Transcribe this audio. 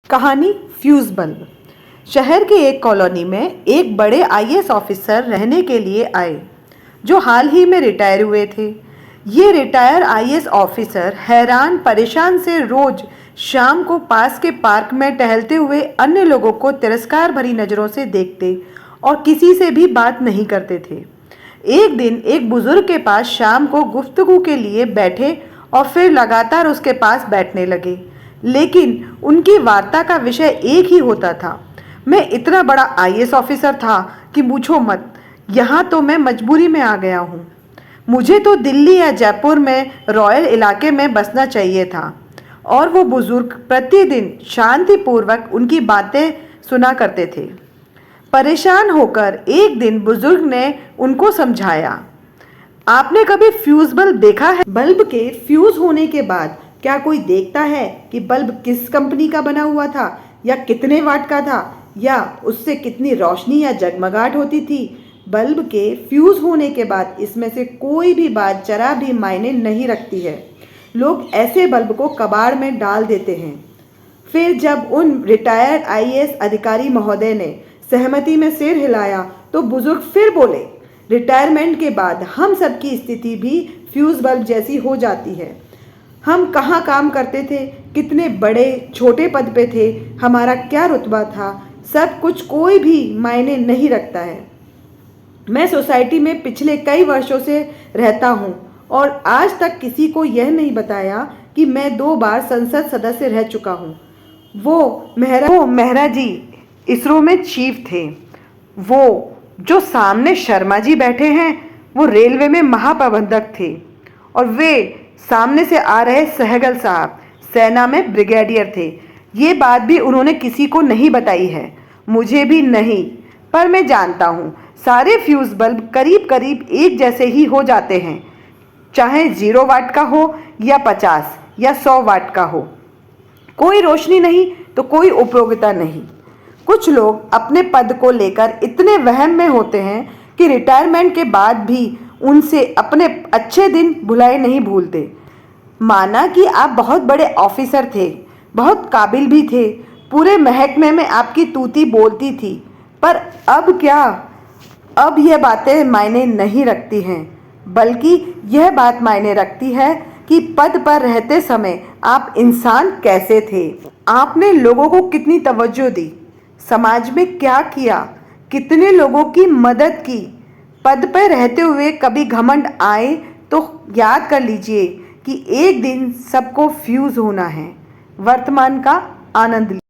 कहानी fuse bulb. शहर के एक कॉलोनी में एक बड़े आईएएस ऑफिसर रहने के लिए आए जो हाल ही में रिटायर हुए थे। ये रिटायर आईएएस ऑफिसर हैरान परेशान से रोज शाम को पास के पार्क में टहलते हुए अन्य लोगों को तिरस्कार भरी नज़रों से देखते और किसी से भी बात नहीं करते थे। एक दिन एक बुजुर्ग के पास शाम को गुफ्तगू के लिए बैठे और फिर लगातार उसके पास बैठने लगे, लेकिन उनकी वार्ता का विषय एक ही होता था। मैं इतना बड़ा आईएएस ऑफिसर था कि पूछो मत, यहाँ तो मैं मजबूरी में आ गया हूँ। मुझे तो दिल्ली या जयपुर में रॉयल इलाके में बसना चाहिए था। और वो बुजुर्ग प्रतिदिन शांतिपूर्वक उनकी बातें सुना करते थे। परेशान होकर एक दिन बुजुर्ग ने उनको समझाया, आपने कभी फ्यूज बल्ब देखा है? बल्ब के फ्यूज होने के बाद क्या कोई देखता है कि बल्ब किस कंपनी का बना हुआ था, या कितने वाट का था, या उससे कितनी रोशनी या जगमगाहट होती थी? बल्ब के फ्यूज होने के बाद इसमें से कोई भी बात जरा भी मायने नहीं रखती है। लोग ऐसे बल्ब को कबाड़ में डाल देते हैं। फिर जब उन रिटायर्ड आईएएस अधिकारी महोदय ने सहमति में सिर हिलाया तो बुजुर्ग फिर बोले, रिटायरमेंट के बाद हम सबकी स्थिति भी फ्यूज बल्ब जैसी हो जाती है। हम कहाँ काम करते थे, कितने बड़े छोटे पद पे थे, हमारा क्या रुतबा था, सब कुछ कोई भी मायने नहीं रखता है। मैं सोसाइटी में पिछले कई वर्षों से रहता हूँ और आज तक किसी को यह नहीं बताया कि मैं 2 बार संसद सदस्य रह चुका हूँ। वो मेहरा जी इसरो में चीफ थे। वो जो सामने शर्मा जी बैठे हैं वो रेलवे में महाप्रबंधक थे। और वे सामने से आ रहे सहगल साहब सेना में ब्रिगेडियर थे। ये बात भी उन्होंने किसी को नहीं बताई है, मुझे भी नहीं, पर मैं जानता हूँ सारे फ्यूज बल्ब करीब करीब एक जैसे ही हो जाते हैं, चाहे 0 वाट का हो या 50 या 100 वाट का हो। कोई रोशनी नहीं तो कोई उपयोगिता नहीं। कुछ लोग अपने पद को लेकर इतने वहम में होते हैं कि रिटायरमेंट के बाद भी उनसे अपने अच्छे दिन भुलाए नहीं भूलते। माना कि आप बहुत बड़े ऑफिसर थे, बहुत काबिल भी थे, पूरे महकमे में आपकी तूती बोलती थी, पर अब क्या? अब यह बातें मायने नहीं रखती हैं, बल्कि यह बात मायने रखती है कि पद पर रहते समय आप इंसान कैसे थे। आपने लोगों को कितनी तवज्जो दी, समाज में क्या किया, कितने लोगों की मदद की। पद पर रहते हुए कभी घमंड आए तो याद कर लीजिए कि एक दिन सबको फ्यूज होना है। वर्तमान का आनंद लीजिए।